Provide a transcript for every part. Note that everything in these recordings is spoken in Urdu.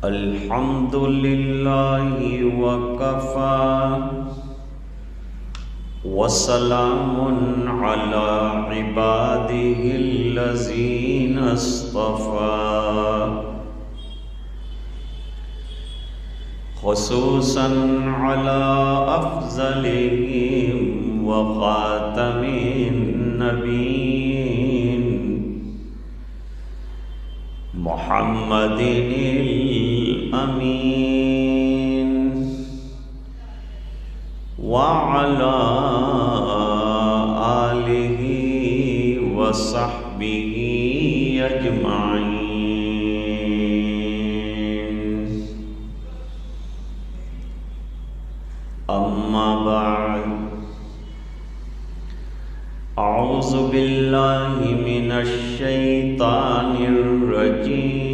الحمد لله وكفى وسلام على عباده الذين اصطفى خصوصا على أفضلهم وخاتم النبيين محمد الأمين وعلى آله وصحبه أجمعين. أما بعد، أعوذ بالله من الشيطان الرجيم.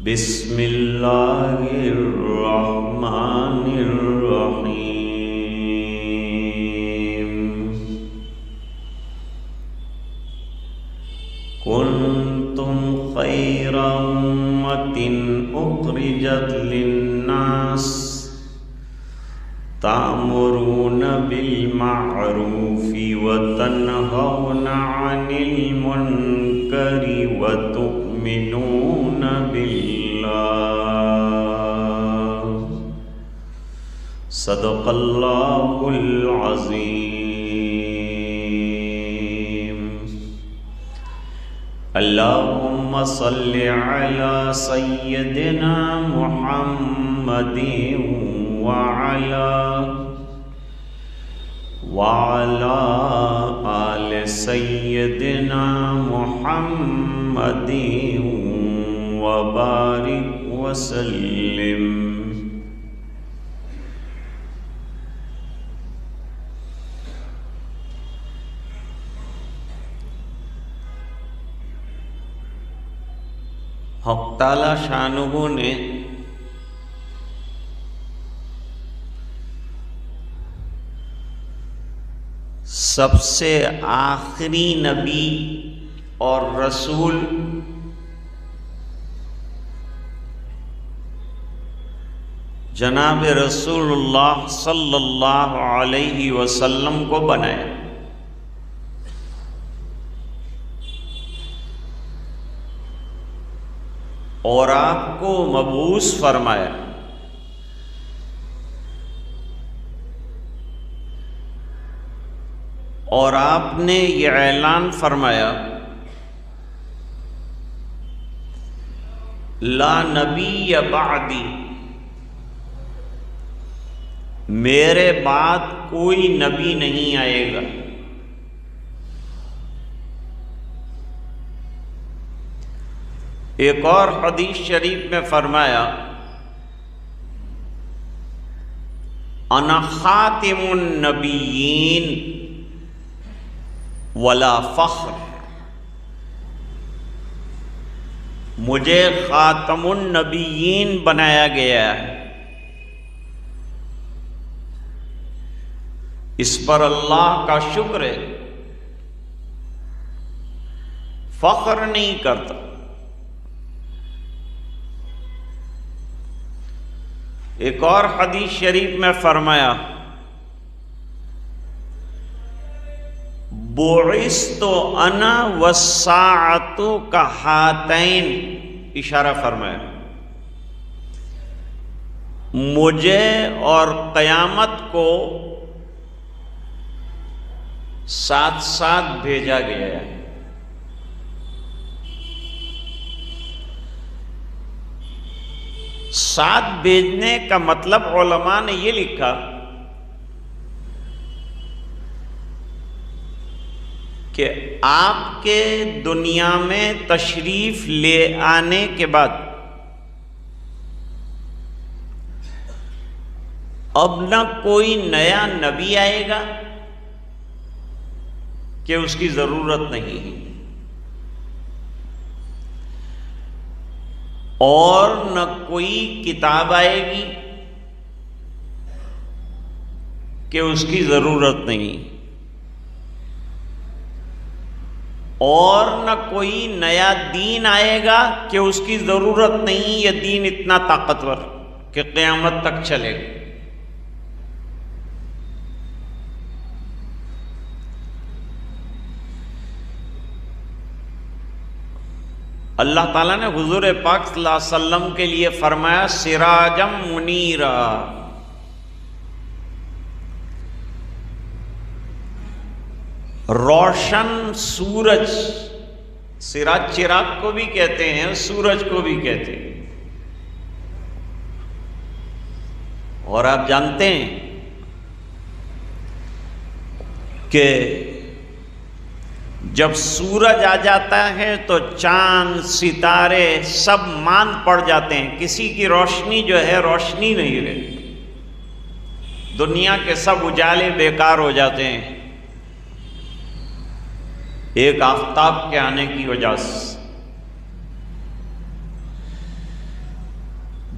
بسم الله الرحمن الرحيم. كنتم خير أمة أخرجت للناس تأمرون بالمعروف وتنهون عن المنكر وتؤمنون بالله. صدق الله العظيم. اللهم صل على سيدنا محمد وعلى آل سيدنا محمد وبارك وسلم. حق تعالی شانہ نے سب سے آخری نبی اور رسول جناب رسول اللہ صلی اللہ علیہ وسلم کو بنایا. اور آپ کو مبعوث فرمایا. اور آپ نے یہ اعلان فرمایا لا نبی بعدی، میرے بعد کوئی نبی نہیں آئے گا. ایک اور حدیث شریف میں فرمایا انا خاتم النبیین ولا فخر، مجھے خاتم النبیین بنایا گیا ہے. اس پر اللہ کا شکر ہے، فخر نہیں کرتا. ایک اور حدیث شریف میں فرمایا بعثت انا والساعۃ کہاتین، اشارہ فرمایا مجھے اور قیامت کو ساتھ ساتھ بھیجا گیا ہے. ساتھ بھیجنے کا مطلب علماء نے یہ لکھا کہ آپ کے دنیا میں تشریف لے آنے کے بعد اب نہ کوئی نیا نبی آئے گا کہ اس کی ضرورت نہیں ہے، اور نہ کوئی کتاب آئے گی کہ اس کی ضرورت نہیں. اور نہ کوئی نیا دین آئے گا کہ اس کی ضرورت نہیں، یہ دین اتنا طاقتور کہ قیامت تک چلے گا۔ اللہ تعالیٰ نے حضور پاک صلی اللہ علیہ وسلم کے لیے فرمایا سراجم منیرا، روشن سورج۔ سراج چراغ کو بھی کہتے ہیں، سورج کو بھی کہتے ہیں۔ اور آپ جانتے ہیں کہ جب سورج آ جاتا ہے تو چاند ستارے سب ماند پڑ جاتے ہیں، کسی کی روشنی جو ہے روشنی نہیں رہتی، دنیا کے سب اجالے بیکار ہو جاتے ہیں ایک آفتاب کے آنے کی وجہ سے۔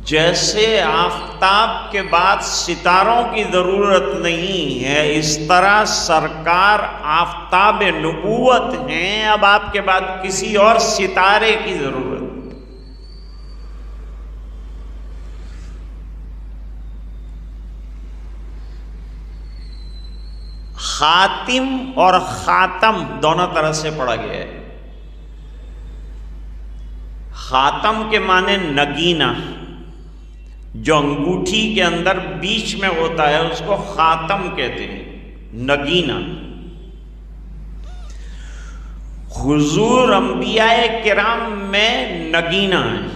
جیسے آفتاب کے بعد ستاروں کی ضرورت نہیں ہے، اس طرح سرکار آفتاب نبوت ہیں، اب آپ کے بعد کسی اور ستارے کی ضرورت۔ خاتم اور خاتم دونوں طرح سے پڑھا گیا ہے۔ خاتم کے معنی نگینہ، جو انگوٹھی کے اندر بیچ میں ہوتا ہے اس کو خاتم کہتے ہیں، نگینہ۔ حضور انبیاء کرام میں نگینہ ہے۔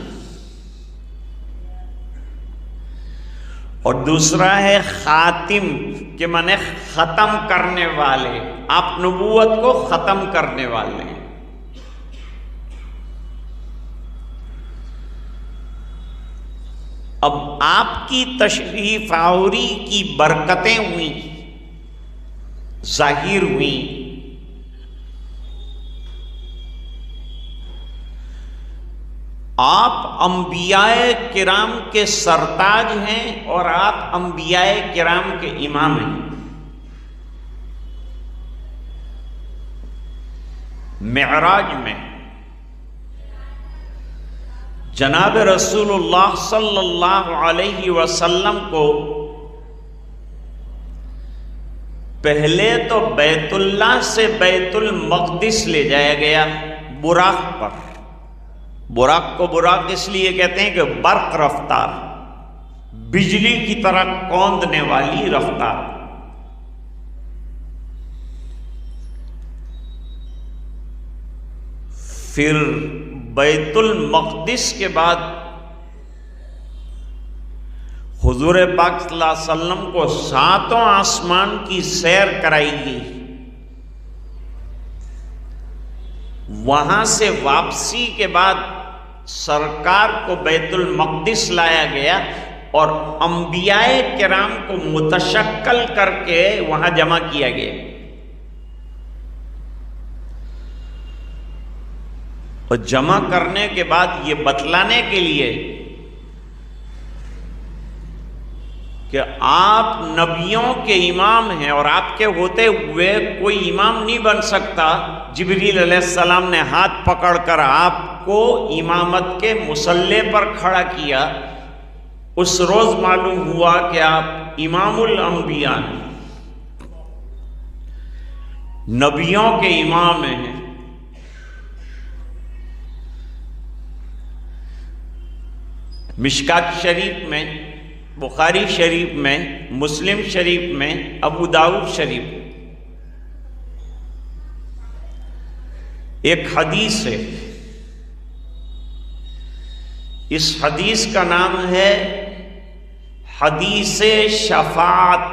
اور دوسرا ہے خاتم کہ معنی ختم کرنے والے، آپ نبوت کو ختم کرنے والے ہیں۔ اب آپ کی تشریف آوری کی برکتیں ہوئیں، ظاہر ہوئیں۔ آپ انبیاء کرام کے سرتاج ہیں اور آپ انبیاء کرام کے امام ہیں۔ معراج میں جناب رسول اللہ صلی اللہ علیہ وسلم کو پہلے تو بیت اللہ سے بیت المقدس لے جایا گیا براق پر۔ براق کو براق اس لیے کہتے ہیں کہ برق رفتار، بجلی کی طرح کوندنے والی رفتار۔ پھر بیت المقدس کے بعد حضور پاک صلی اللہ علیہ وسلم کو ساتوں آسمان کی سیر کرائی گئی، وہاں سے واپسی کے بعد سرکار کو بیت المقدس لایا گیا اور انبیاء کرام کو متشکل کر کے وہاں جمع کیا گیا۔ اور جمع کرنے کے بعد یہ بتلانے کے لیے کہ آپ نبیوں کے امام ہیں اور آپ کے ہوتے ہوئے کوئی امام نہیں بن سکتا، جبریل علیہ السلام نے ہاتھ پکڑ کر آپ کو امامت کے مصلی پر کھڑا کیا۔ اس روز معلوم ہوا کہ آپ امام الانبیاء ہیں، نبیوں کے امام ہیں۔ مشکات شریف میں، بخاری شریف میں، مسلم شریف میں، ابو داؤد شریف ایک حدیث ہے، اس حدیث کا نام ہے حدیث شفاعت۔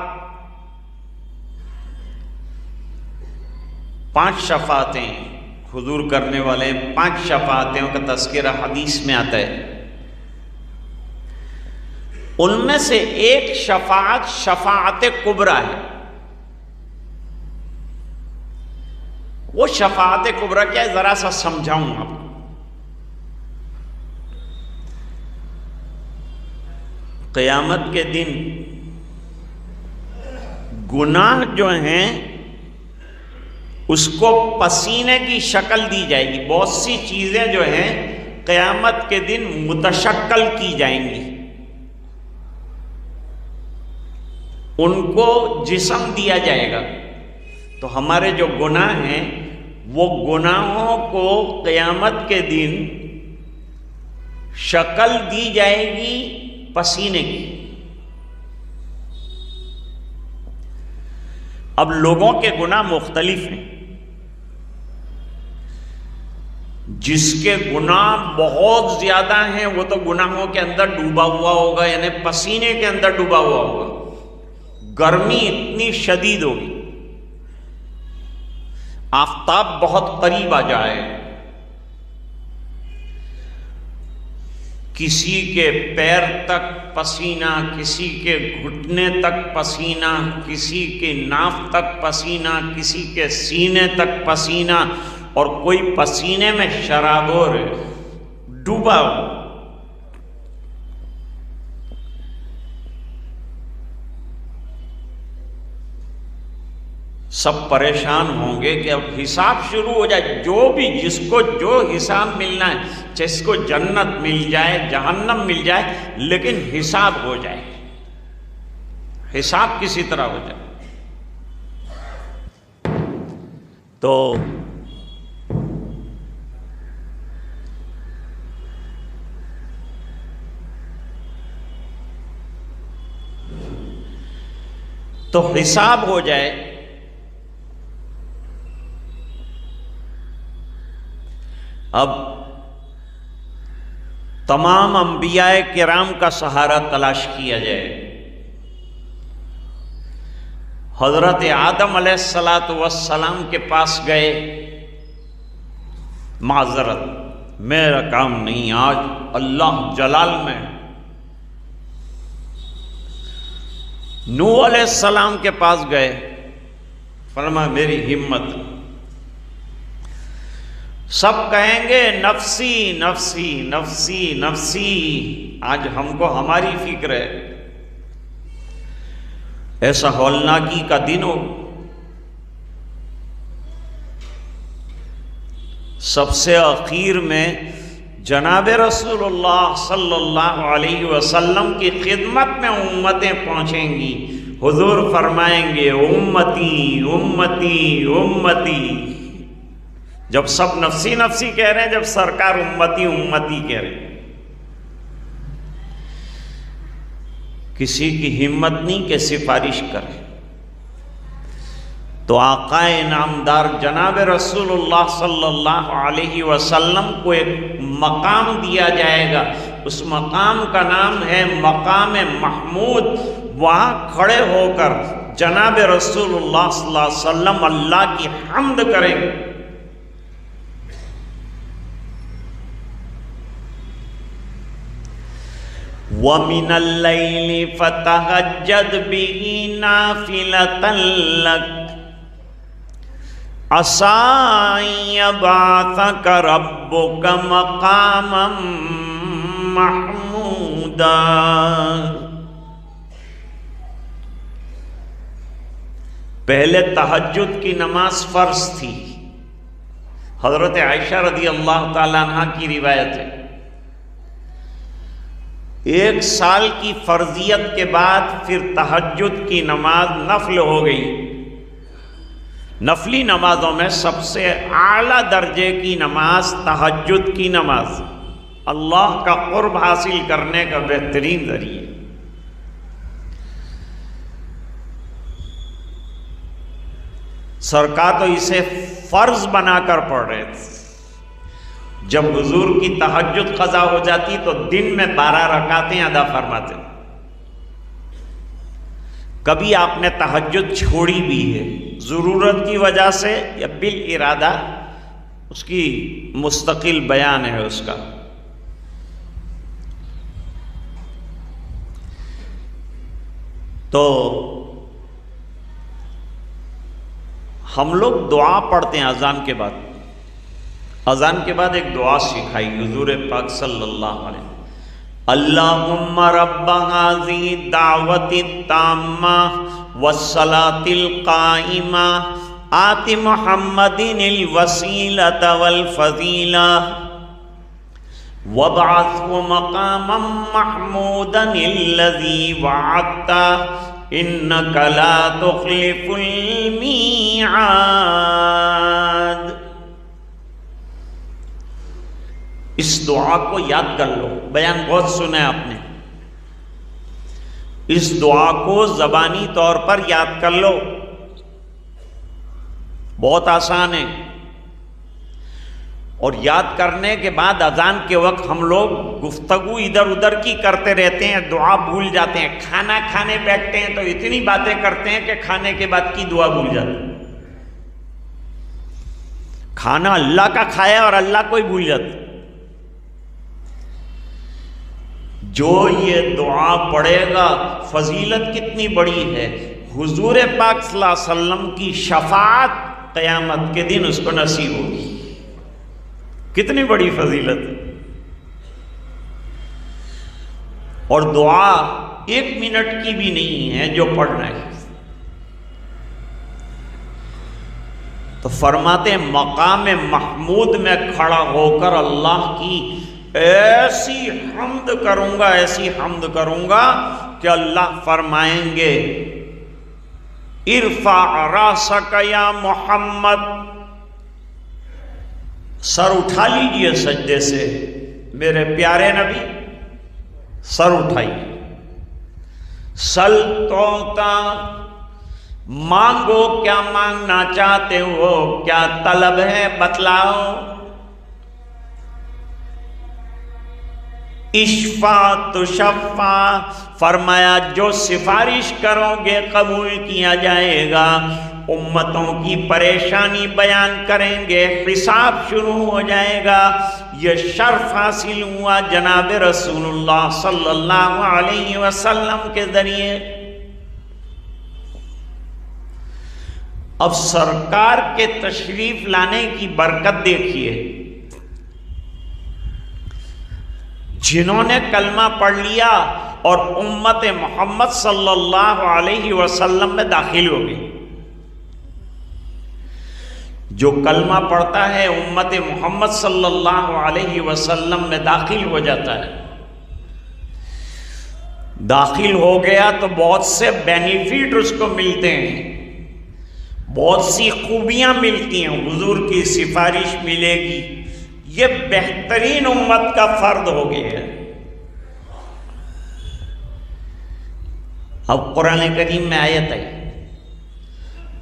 5 شفاعتیں حضور کرنے والے، 5 شفاعتوں کا تذکرہ حدیث میں آتا ہے۔ ان میں سے ایک شفاعت شفاعت کبریٰ ہے۔ وہ شفاعت کبریٰ کیا ہے ذرا سا سمجھاؤں آپ کو۔ قیامت کے دن گناہ جو ہیں اس کو پسینے کی شکل دی جائے گی. بہت سی چیزیں جو ہیں قیامت کے دن متشکل کی جائیں گی، ان کو جسم دیا جائے گا. تو ہمارے جو گناہ ہیں وہ گناہوں کو قیامت کے دن شکل دی جائے گی پسینے کی. اب لوگوں کے گناہ مختلف ہیں. جس کے گناہ بہت زیادہ ہیں وہ تو گناہوں کے اندر ڈوبا ہوا ہوگا، یعنی پسینے کے اندر ڈوبا ہوا ہوگا. گرمی اتنی شدید ہوگی، آفتاب بہت قریب آ جائے، کسی کے پیر تک پسینہ، کسی کے گھٹنے تک پسینہ، کسی کے ناف تک پسینہ، کسی کے سینے تک پسینہ، اور کوئی پسینے میں شرابور ہے، ڈوبا ہو. سب پریشان ہوں گے کہ اب حساب شروع ہو جائے. جو بھی جس کو جو حساب ملنا ہے، جس کو جنت مل جائے جہنم مل جائے، لیکن حساب ہو جائے، حساب کسی طرح ہو جائے. تو حساب ہو جائے. اب تمام انبیاء کرام کا سہارا تلاش کیا جائے. حضرت آدم علیہ السلام کے پاس گئے، معذرت میرا کام نہیں، آج اللہ جلال میں. نوح علیہ السلام کے پاس گئے، فرمایا میری ہمت. سب کہیں گے نفسی نفسی نفسی نفسی. آج ہم کو ہماری فکر ہے. ایسا ہولناکی کا دن ہو. سب سے اخیر میں جناب رسول اللہ صلی اللہ علیہ وسلم کی خدمت میں امتیں پہنچیں گی. حضور فرمائیں گے امتی امتی امتی. جب سب نفسی نفسی کہہ رہے ہیں، جب سرکار امتی امتی کہہ رہے ہیں، کسی کی ہمت نہیں کہ سفارش کرے. تو آقا انعامدار جناب رسول اللہ صلی اللہ علیہ وسلم کو ایک مقام دیا جائے گا. اس مقام کا نام ہے مقام محمود. وہاں کھڑے ہو کر جناب رسول اللہ صلی اللہ علیہ وسلم اللہ کی حمد کریں گے. وَمِنَ اللَّيْلِ فَتَهَجَّدْ بِهِ نَافِلَةً لَكَ عَسَىٰ أَن يَبْعَثَكَ رَبُّكَ مَقَامًا مَحْمُودًا. پہلے تہجد کی نماز فرض تھی. حضرت عائشہ رضی اللہ تعالیٰ عنہ کی روایت ہے، 1 سال کی فرضیت کے بعد پھر تہجد کی نماز نفل ہو گئی. نفلی نمازوں میں سب سے اعلیٰ درجے کی نماز تہجد کی نماز، اللہ کا قرب حاصل کرنے کا بہترین ذریعہ. سرکار تو اسے فرض بنا کر پڑھ رہے تھے. جب حضور کی تہجد قضا ہو جاتی تو دن میں 12 رکعتیں ادا فرماتے. کبھی آپ نے تہجد چھوڑی بھی ہے ضرورت کی وجہ سے یا بالارادہ، اس کی مستقل بیان ہے اس کا. تو ہم لوگ دعا پڑھتے ہیں اذان کے بعد. اذان کے بعد ایک دعا سکھائی حضور پاک صلی اللہ علیہ وسلم. اللہم رب هذه الدعوة التامة والصلاة القائمة آت محمد الوسیلۃ والفضیلہ وابعثه مقاما محمودا الذی وعدتہ انک لا تخلف المیعاد۔ اس دعا کو یاد کر لو، بیان بہت سنا ہے آپ نے، اس دعا کو زبانی طور پر یاد کر لو، بہت آسان ہے۔ اور یاد کرنے کے بعد اذان کے وقت ہم لوگ گفتگو ادھر ادھر کی کرتے رہتے ہیں، دعا بھول جاتے ہیں، کھانا کھانے بیٹھتے ہیں تو اتنی باتیں کرتے ہیں کہ کھانے کے بعد کی دعا بھول جاتے ہیں۔ کھانا اللہ کا کھایا اور اللہ کو ہی بھول جاتے۔ جو یہ دعا پڑھے گا، فضیلت کتنی بڑی ہے، حضور پاک صلی اللہ علیہ وسلم کی شفاعت قیامت کے دن اس کو نصیب ہوگی، کتنی بڑی فضیلت ہے۔ اور دعا 1 منٹ کی بھی نہیں ہے جو پڑھنا ہے۔ تو فرماتے ہیں مقام محمود میں کھڑا ہو کر اللہ کی ایسی حمد کروں گا، ایسی حمد کروں گا کہ اللہ فرمائیں گے ارفع راسک یا محمد، سر اٹھا لیجئے سجدے سے میرے پیارے نبی، سر اٹھائیے۔ سل توتا، مانگو کیا مانگنا چاہتے ہو، کیا طلب ہے بتلاؤ۔ اشفا تشفا، فرمایا جو سفارش کرو گے قبول کیا جائے گا۔ امتوں کی پریشانی بیان کریں گے، حساب شروع ہو جائے گا۔ یہ شرف حاصل ہوا جناب رسول اللہ صلی اللہ علیہ وسلم کے ذریعے۔ اب سرکار کے تشریف لانے کی برکت دیکھیے، جنہوں نے کلمہ پڑھ لیا اور امت محمد صلی اللہ علیہ وسلم میں داخل ہو گئے۔ جو کلمہ پڑھتا ہے امت محمد صلی اللہ علیہ وسلم میں داخل ہو جاتا ہے، داخل ہو گیا تو بہت سے بینیفٹ اس کو ملتے ہیں، بہت سی خوبیاں ملتی ہیں، حضور کی سفارش ملے گی، یہ بہترین امت کا فرد ہو گیا ہے۔ اب قرآن کریم میں آیت ہے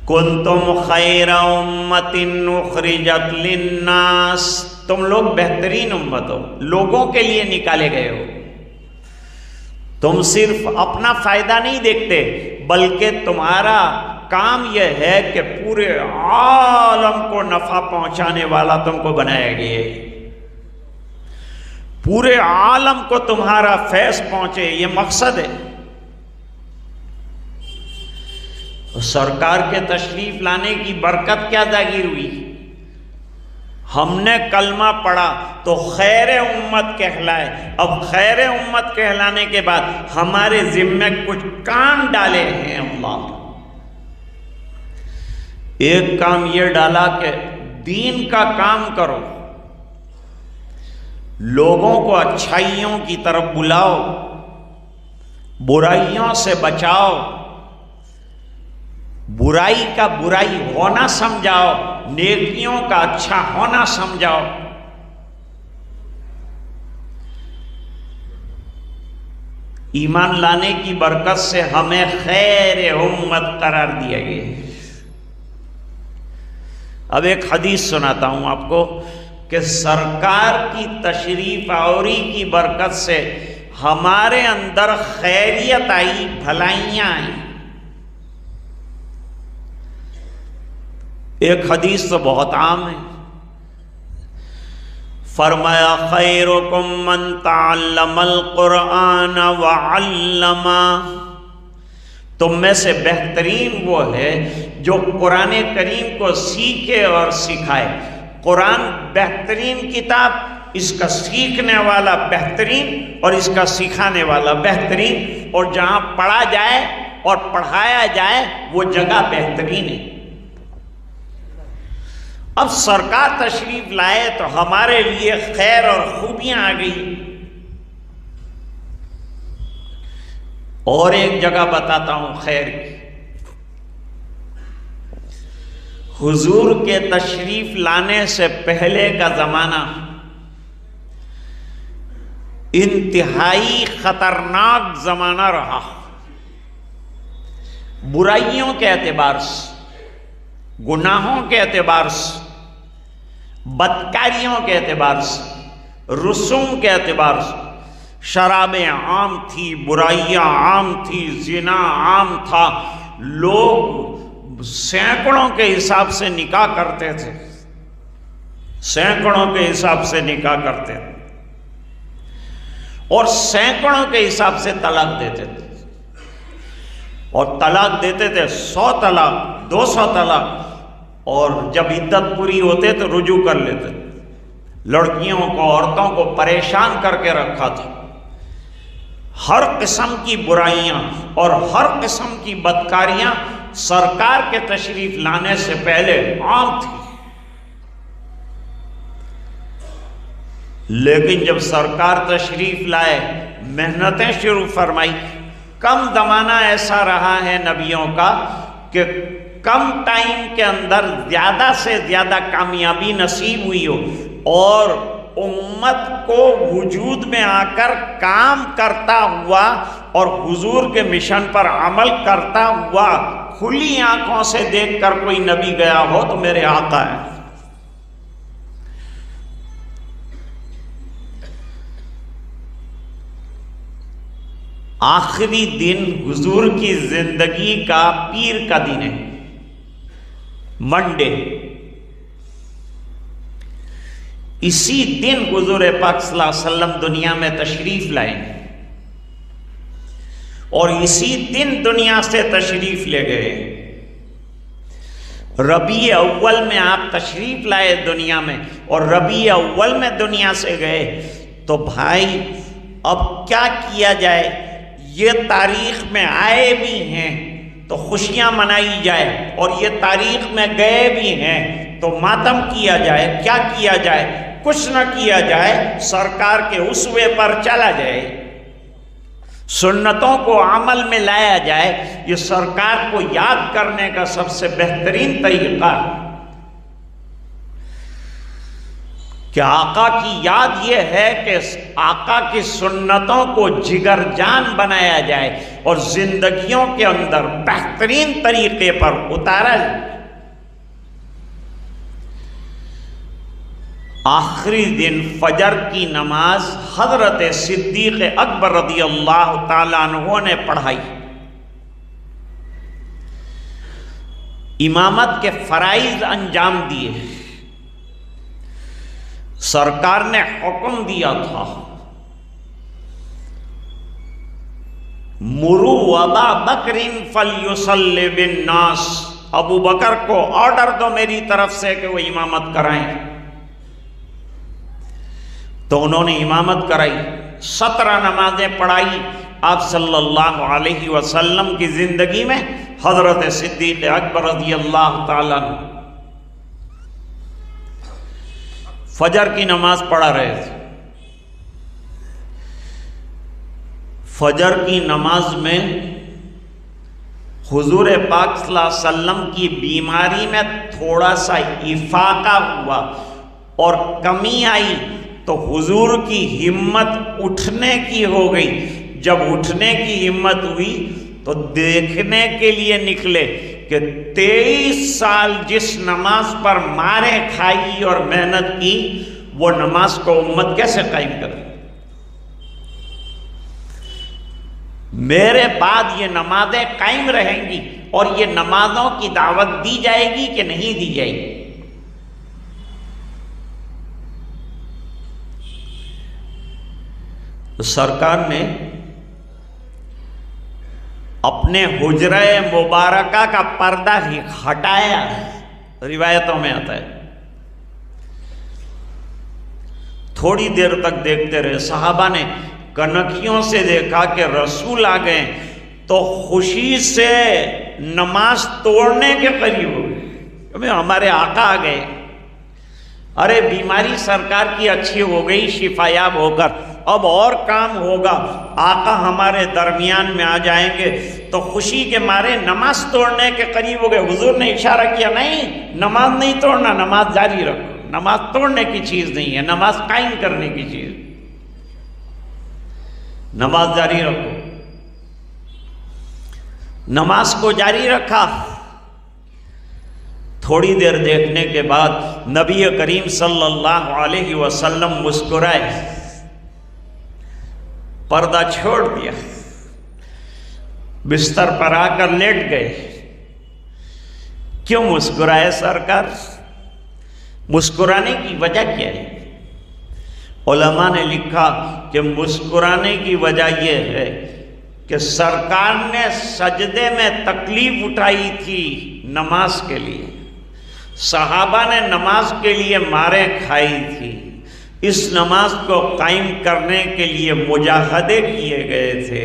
کنتم خیر امت اخرجت للناس، تم لوگ بہترین امت ہو، لوگوں کے لیے نکالے گئے ہو۔ تم صرف اپنا فائدہ نہیں دیکھتے، بلکہ تمہارا کام یہ ہے کہ پورے عالم کو نفع پہنچانے والا تم کو بنایا گیا ہے، پورے عالم کو تمہارا فیض پہنچے، یہ مقصد ہے۔ سرکار کے تشریف لانے کی برکت کیا ظاہر ہوئی؟ ہم نے کلمہ پڑھا تو خیر امت کہلائے۔ اب خیر امت کہلانے کے بعد ہمارے ذمہ کچھ کام ڈالے ہیں اللہ نے۔ ایک کام یہ ڈالا کہ دین کا کام کرو، لوگوں کو اچھائیوں کی طرف بلاؤ، برائیوں سے بچاؤ، برائی کا برائی ہونا سمجھاؤ، نیکیوں کا اچھا ہونا سمجھاؤ۔ ایمان لانے کی برکت سے ہمیں خیر امت قرار دیا گیا ہے۔ اب ایک حدیث سناتا ہوں آپ کو کہ سرکار کی تشریف آوری کی برکت سے ہمارے اندر خیریت آئی، بھلائیاں آئیں۔ ایک حدیث تو بہت عام ہے، فرمایا خیرکم من تعلم القرآن وعلمہ، تم میں سے بہترین وہ ہے جو قرآن کریم کو سیکھے اور سکھائے۔ قرآن بہترین کتاب، اس کا سیکھنے والا بہترین اور اس کا سکھانے والا بہترین، اور جہاں پڑھا جائے اور پڑھایا جائے وہ جگہ بہترین ہے۔ اب سرکار تشریف لائے تو ہمارے لیے خیر اور خوبیاں آ گئی. اور ایک جگہ بتاتا ہوں خیر کی. حضور کے تشریف لانے سے پہلے کا زمانہ انتہائی خطرناک زمانہ رہا. برائیوں کے اعتبار سے، گناہوں کے اعتبار سے، بدکاریوں کے اعتبار سے، رسوم کے اعتبار سے. شرابیں عام تھی، برائیاں عام تھی، زنا عام تھا. لوگ سینکڑوں کے حساب سے نکاح کرتے تھے، سینکڑوں کے حساب سے نکاح کرتے تھے اور سینکڑوں کے حساب سے طلاق دیتے تھے. اور طلاق دیتے تھے 100 طلاق، 200 طلاق. اور جب عدت پوری ہوتے تو رجوع کر لیتے. لڑکیوں کو، عورتوں کو پریشان کر کے رکھا تھا. ہر قسم کی برائیاں اور ہر قسم کی بدکاریاں سرکار کے تشریف لانے سے پہلے عام تھی. لیکن جب سرکار تشریف لائے، محنتیں شروع فرمائی. کم زمانہ ایسا رہا ہے نبیوں کا کہ کم ٹائم کے اندر زیادہ سے زیادہ کامیابی نصیب ہوئی ہو اور امت کو وجود میں آ کر کام کرتا ہوا اور حضور کے مشن پر عمل کرتا ہوا کھلی آنکھوں سے دیکھ کر کوئی نبی گیا ہو تو میرے آقا ہے. آخری دن حضور کی زندگی کا پیر کا دن ہے، منڈے. اسی دن حضور پاک صلی اللہ علیہ وسلم دنیا میں تشریف لائے اور اسی دن دنیا سے تشریف لے گئے. ربیع اول میں آپ تشریف لائے دنیا میں اور ربیع اول میں دنیا سے گئے. تو بھائی اب کیا کیا جائے؟ یہ تاریخ میں آئے بھی ہیں تو خوشیاں منائی جائے اور یہ تاریخ میں گئے بھی ہیں تو ماتم کیا جائے. کیا کیا جائے؟ کچھ نہ کیا جائے، سرکار کے اسوے پر چلا جائے، سنتوں کو عمل میں لایا جائے. یہ سرکار کو یاد کرنے کا سب سے بہترین طریقہ کہ آقا کی یاد یہ ہے کہ آقا کی سنتوں کو جگر جان بنایا جائے اور زندگیوں کے اندر بہترین طریقے پر اتارا جائے. آخری دن فجر کی نماز حضرت صدیق اکبر رضی اللہ تعالیٰ عنہ نے پڑھائی. امامت کے فرائض انجام دیے. سرکار نے حکم دیا تھا مروا ابا بکر فلیصلی بالناس. ابو بکر کو آرڈر دو میری طرف سے کہ وہ امامت کرائیں. تو انہوں نے امامت کرائی. 17 نمازیں پڑھائی آپ صلی اللہ علیہ وسلم کی زندگی میں. حضرت صدیق اکبر رضی اللہ تعالیٰ عنہ فجر کی نماز پڑھا رہے تھے. فجر کی نماز میں حضور پاک صلی اللہ علیہ وسلم کی بیماری میں تھوڑا سا افاقہ ہوا اور کمی آئی تو حضور کی ہمت اٹھنے کی ہو گئی. جب اٹھنے کی ہمت ہوئی تو دیکھنے کے لیے نکلے کہ 23 سال جس نماز پر مارے کھائی اور محنت کی وہ نماز کو امت کیسے قائم کرے. میرے بعد یہ نمازیں قائم رہیں گی اور یہ نمازوں کی دعوت دی جائے گی کہ نہیں دی جائے گی. تو سرکار نے اپنے حجرہ مبارکہ کا پردہ ہی ہٹایا. روایتوں میں آتا ہے تھوڑی دیر تک دیکھتے رہے. صحابہ نے کنکھیوں سے دیکھا کہ رسول آ گئے تو خوشی سے نماز توڑنے کے قریب ہو گئے. ہمارے آقا آ گئے. ارے بیماری سرکار کی اچھی ہو گئی شفا یاب ہو کر، اب اور کام ہوگا، آقا ہمارے درمیان میں آ جائیں گے تو خوشی کے مارے نماز توڑنے کے قریب ہو گئے۔ حضور نے اشارہ کیا، نہیں نماز نہیں توڑنا، نماز جاری رکھو، نماز توڑنے کی چیز نہیں ہے، نماز قائم کرنے کی چیز، نماز جاری رکھو۔ نماز کو جاری رکھا، تھوڑی دیر دیکھنے کے بعد نبی کریم صلی اللہ علیہ وسلم مسکرائے، پردہ چھوڑ دیا، بستر پر آ کر لیٹ گئے۔ کیوں مسکرائے سرکار؟ مسکرانے کی وجہ کیا ہے؟ علماء نے لکھا کہ مسکرانے کی وجہ یہ ہے کہ سرکار نے سجدے میں تکلیف اٹھائی تھی نماز کے لیے، صحابہ نے نماز کے لیے ماریں کھائی تھی، اس نماز کو قائم کرنے کے لیے مجاہدے کیے گئے تھے،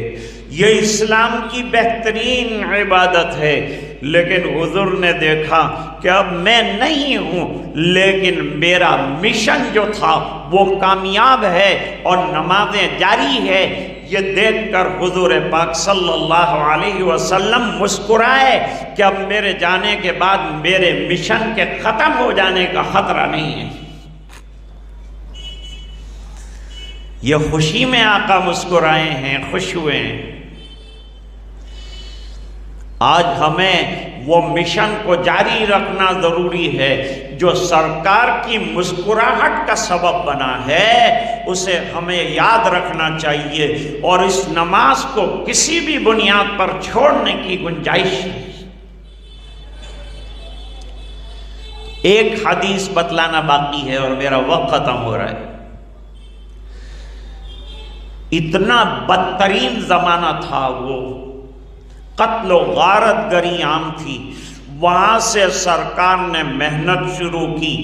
یہ اسلام کی بہترین عبادت ہے۔ لیکن حضور نے دیکھا کہ اب میں نہیں ہوں، لیکن میرا مشن جو تھا وہ کامیاب ہے اور نمازیں جاری ہے، یہ دیکھ کر حضور پاک صلی اللہ علیہ وسلم مسکرائے کہ اب میرے جانے کے بعد میرے مشن کے ختم ہو جانے کا خطرہ نہیں ہے۔ یہ خوشی میں آقا مسکرائے ہیں، خوش ہوئے ہیں۔ آج ہمیں وہ مشن کو جاری رکھنا ضروری ہے جو سرکار کی مسکراہٹ کا سبب بنا ہے، اسے ہمیں یاد رکھنا چاہیے، اور اس نماز کو کسی بھی بنیاد پر چھوڑنے کی گنجائش نہیں۔ ایک حدیث بتلانا باقی ہے اور میرا وقت ختم ہو رہا ہے۔ اتنا بدترین زمانہ تھا، وہ قتل و غارت گری عام تھی، وہاں سے سرکار نے محنت شروع کی،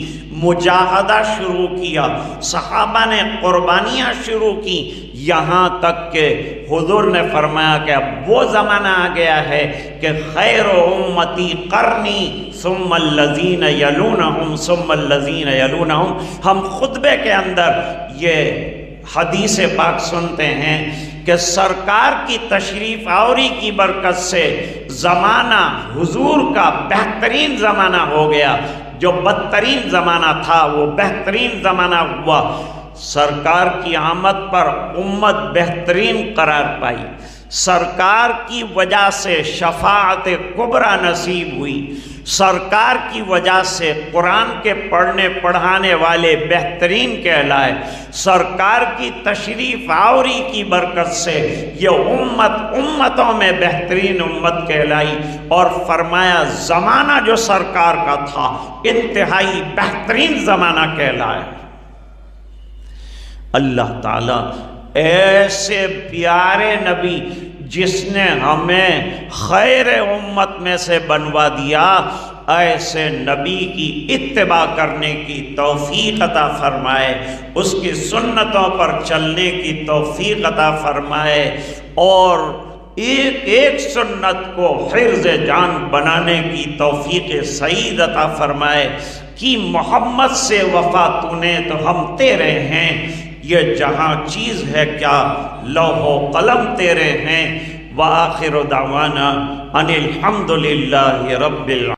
مجاہدہ شروع کیا، صحابہ نے قربانیاں شروع کی، یہاں تک کہ حضور نے فرمایا کہ اب وہ زمانہ آ گیا ہے کہ خیر امتی قرنی ثم الذین یلونہم ثم الذین یلونہم۔ ہم خطبے کے اندر یہ حدیث پاک سنتے ہیں کہ سرکار کی تشریف آوری کی برکت سے زمانہ حضور کا بہترین زمانہ ہو گیا، جو بدترین زمانہ تھا وہ بہترین زمانہ ہوا۔ سرکار کی آمد پر امت بہترین قرار پائی، سرکار کی وجہ سے شفاعت کبریٰ نصیب ہوئی، سرکار کی وجہ سے قرآن کے پڑھنے پڑھانے والے بہترین کہلائے، سرکار کی تشریف آوری کی برکت سے یہ امت امتوں میں بہترین امت کہلائی، اور فرمایا زمانہ جو سرکار کا تھا انتہائی بہترین زمانہ کہلایا۔ اللہ تعالیٰ ایسے پیارے نبی جس نے ہمیں خیر امت میں سے بنوا دیا، ایسے نبی کی اتباع کرنے کی توفیق عطا فرمائے، اس کی سنتوں پر چلنے کی توفیق عطا فرمائے، اور ایک ایک سنت کو حرز جان بنانے کی توفیق سعید عطا فرمائے کہ محمد سے وفا تو نے تو ہم تیرے ہیں، یہ جہاں چیز ہے کیا لوح و قلم تیرے ہیں۔ وآخر دعوانا ان الحمد للہ رب العالمین۔